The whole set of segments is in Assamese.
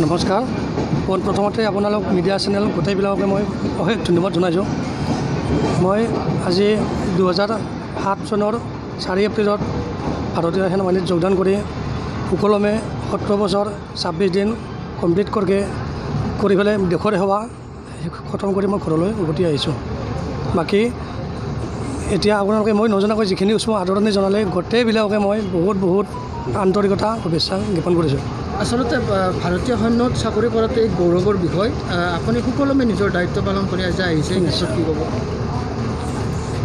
নমস্কাৰ। প্ৰথমতে আপোনালোক মিডিয়া চেনেল গোটেইবিলাককে মই অশেষ ধন্যবাদ জনাইছোঁ। মই আজি 2007 চনৰ 4 এপ্ৰিলত ভাৰতীয় সেনা বাহিনীত যোগদান কৰি সুকলমে 17 বছৰ 26 দিন কমপ্লিট কৰি পেলাই দেশৰ সেৱা খতম কৰি মই ঘৰলৈ উভতি আহিছোঁ। বাকী এতিয়া আপোনালোকে মই নজনাকৈ যিখিনি উষ্ম আদৰণি জনালে গোটেইবিলাককে মই বহুত আন্তৰিকতা শুভেচ্ছা জ্ঞাপন কৰিছোঁ। আচলতে ভাৰতীয় সৈন্যত চাকৰি কৰাটো এক গৌৰৱৰ বিষয়। আপুনি সুকলমে নিজৰ দায়িত্ব পালন কৰি আজি আহিছে, নিশ্চয় কি ক'ব?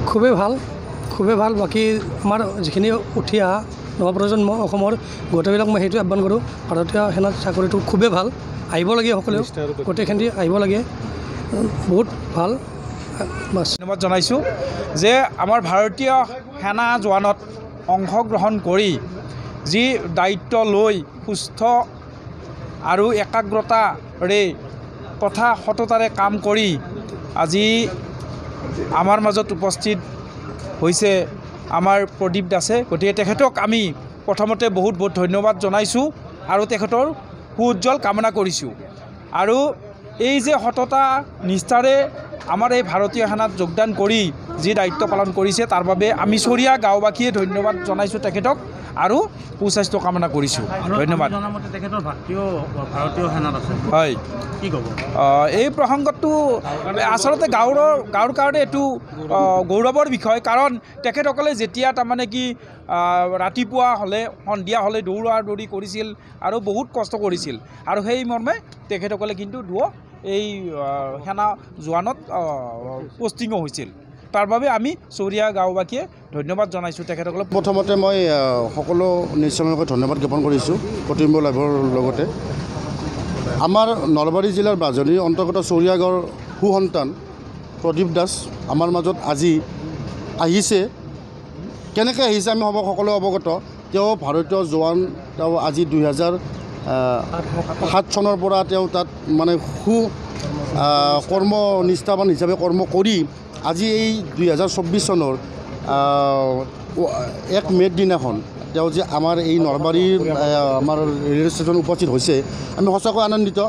খুবেই ভাল। বাকী আমাৰ যিখিনি উঠি অহা নৱপ্ৰজন্ম অসমৰ গোটেইবিলাক মই সেইটো আহ্বান কৰোঁ। ভাৰতীয় সেনাত চাকৰিটো খুবেই ভাল, আহিব লাগে সকলোৱে, গোটেইখিনি আহিব লাগে, বহুত ভাল। ধন্যবাদ জনাইছোঁ যে আমাৰ ভাৰতীয় সেনা জোৱানত অংশগ্ৰহণ কৰি যি দায়িত্ব লৈ সুস্থ আৰু একাগ্ৰতাৰে তথা সততাৰে কাম কৰি আজি আমাৰ মাজত উপস্থিত হৈছে আমাৰ প্ৰদীপ দাসে। গতিকে তেখেতক আমি প্ৰথমতে বহুত ধন্যবাদ জনাইছোঁ আৰু তেখেতৰ সুউজ্জ্বল কামনা কৰিছোঁ। আৰু এই যে সততা নিষ্ঠাৰে আমাৰ এই ভাৰতীয় সেনাত যোগদান কৰি যি দায়িত্ব পালন কৰিছে তাৰ বাবে আমি চৰিয়া গাঁওবাসীয়ে ধন্যবাদ জনাইছোঁ তেখেতক আৰু সুস্বাস্থ্য কামনা কৰিছোঁ। ধন্যবাদ। হয়, কি ক'ব? এই প্ৰসংগটো আচলতে গাঁৱৰ কাৰণে এইটো গৌৰৱৰ বিষয়। কাৰণ তেখেতসকলে যেতিয়া তাৰমানে কি ৰাতিপুৱা হ'লে সন্ধিয়া হ'লে দৌৰি কৰিছিল আৰু বহুত কষ্ট কৰিছিল, আৰু সেই মৰ্মে তেখেতসকলে কিন্তু এই সেনা জোৱানত পষ্টিঙো হৈছিল। তাৰ বাবে আমি চৰিয়া গাঁওবাসীয়ে ধন্যবাদ জনাইছোঁ তেখেতসকলক। প্ৰথমতে মই সকলো নিশ্চয়কৈ ধন্যবাদ জ্ঞাপন কৰিছোঁ প্ৰতিম্ব লাইভৰ লগতে। আমাৰ নলবাৰী জিলাৰ বাজনীৰ অন্তৰ্গত চৰিয়া গাঁৱৰ সুসন্তান প্ৰদীপ দাস আমাৰ মাজত আজি আহিছে। কেনেকৈ আহিছে আমি সকলোৱে অৱগত। তেওঁ ভাৰতীয় জোৱান, তেওঁ আজি 2007 চনৰ পৰা তেওঁ তাত মানে কৰ্মনিষ্ঠাবান হিচাপে কৰ্ম কৰি আজি এই 2024 চনৰ 1 মে'ৰ দিনাখন তেওঁ যে আমাৰ এই নলবাৰীৰ আমাৰ ৰেল ষ্টেচন উপস্থিত হৈছে, আমি সঁচাকৈ আনন্দিত।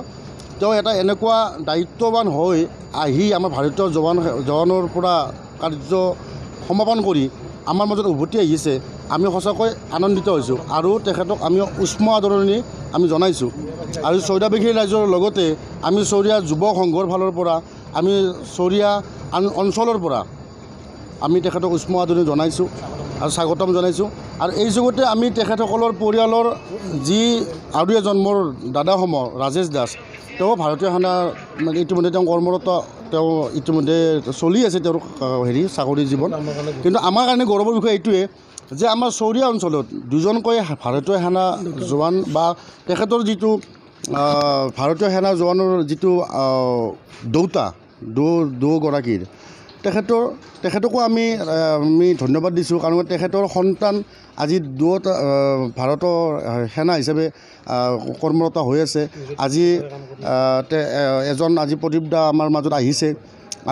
তেওঁ এটা এনেকুৱা দায়িত্ববান হৈ আহি আমাৰ ভাৰতীয় জোৱানৰ পৰা কাৰ্য সমাপন কৰি আমাৰ মাজত উভতি আহিছে, আমি সঁচাকৈ আনন্দিত হৈছোঁ আৰু তেখেতক আমি উষ্ম আদৰণি আমি জনাইছোঁ। আৰু চৌদাবাসী ৰাইজৰ লগতে আমি চৰিয়া যুৱ সংঘৰ ফালৰ পৰা, আমি চৰিয়া অঞ্চলৰ পৰা আমি তেখেতক উষ্ম আদৰণি জনাইছোঁ আৰু স্বাগতম জনাইছোঁ। আৰু এই যুগতে আমি তেখেতসকলৰ পৰিয়ালৰ যি আৰু এজন মোৰ দাদাসম ৰাজেশ দাস, তেওঁ ভাৰতীয় সেনা ইতিমধ্যে তেওঁ কৰ্মৰত, তেওঁ ইতিমধ্যে চলি আছে তেওঁৰ চাকৰি জীৱন। কিন্তু আমাৰ কাৰণে গৌৰৱৰ বিষয় এইটোৱে যে আমাৰ চৰিয়া অঞ্চলত দুজনকৈ ভাৰতীয় সেনা জোৱান বা তেখেতৰ যিটো ভাৰতীয় সেনা জোৱানৰ যিটো দুগৰাকীৰ তেখেতকো আমি ধন্যবাদ দিছোঁ। কাৰণ তেখেতৰ সন্তান আজি দুটা ভাৰতৰ সেনা হিচাপে কৰ্মৰত হৈ আছে। আজি এজন আজি প্ৰদীপ দা আমাৰ মাজত আহিছে,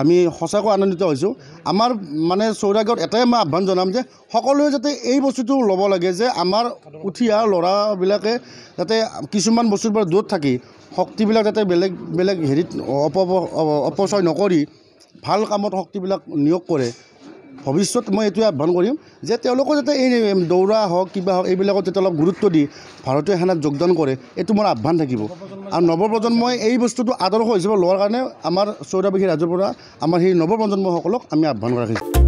আমি সঁচাকৈ আনন্দিত হৈছোঁ। আমাৰ মানে চৰিয়া গাঁৱত এটাই মই আহ্বান জনাম যে সকলোৱে যাতে এই বস্তুটো ল'ব লাগে যে আমাৰ উঠি অহা ল'ৰাবিলাকে যাতে কিছুমান বস্তুৰ পৰা দূৰত থাকি শক্তিবিলাক যাতে বেলেগ হেৰিত অপচয় নকৰি ভাল কামত শক্তিবিলাক নিয়োগ কৰে। ভৱিষ্যত মই এইটোৱে আহ্বান কৰিম যে তেওঁলোকো যাতে এই দৌৰা হওক কিবা হওক এইবিলাকত যাতে অলপ গুৰুত্ব দি ভাৰতীয় সেনাত যোগদান কৰে, এইটো মোৰ আহ্বান থাকিব। আৰু নৱপ্ৰজন্মই এই বস্তুটো আদৰ্শ হিচাপে লোৱাৰ কাৰণে আমাৰ চৌদাবাসী ৰাইজৰ পৰা আমাৰ সেই নৱপ্ৰজন্মসকলক আমি আহ্বান ৰাখিছোঁ।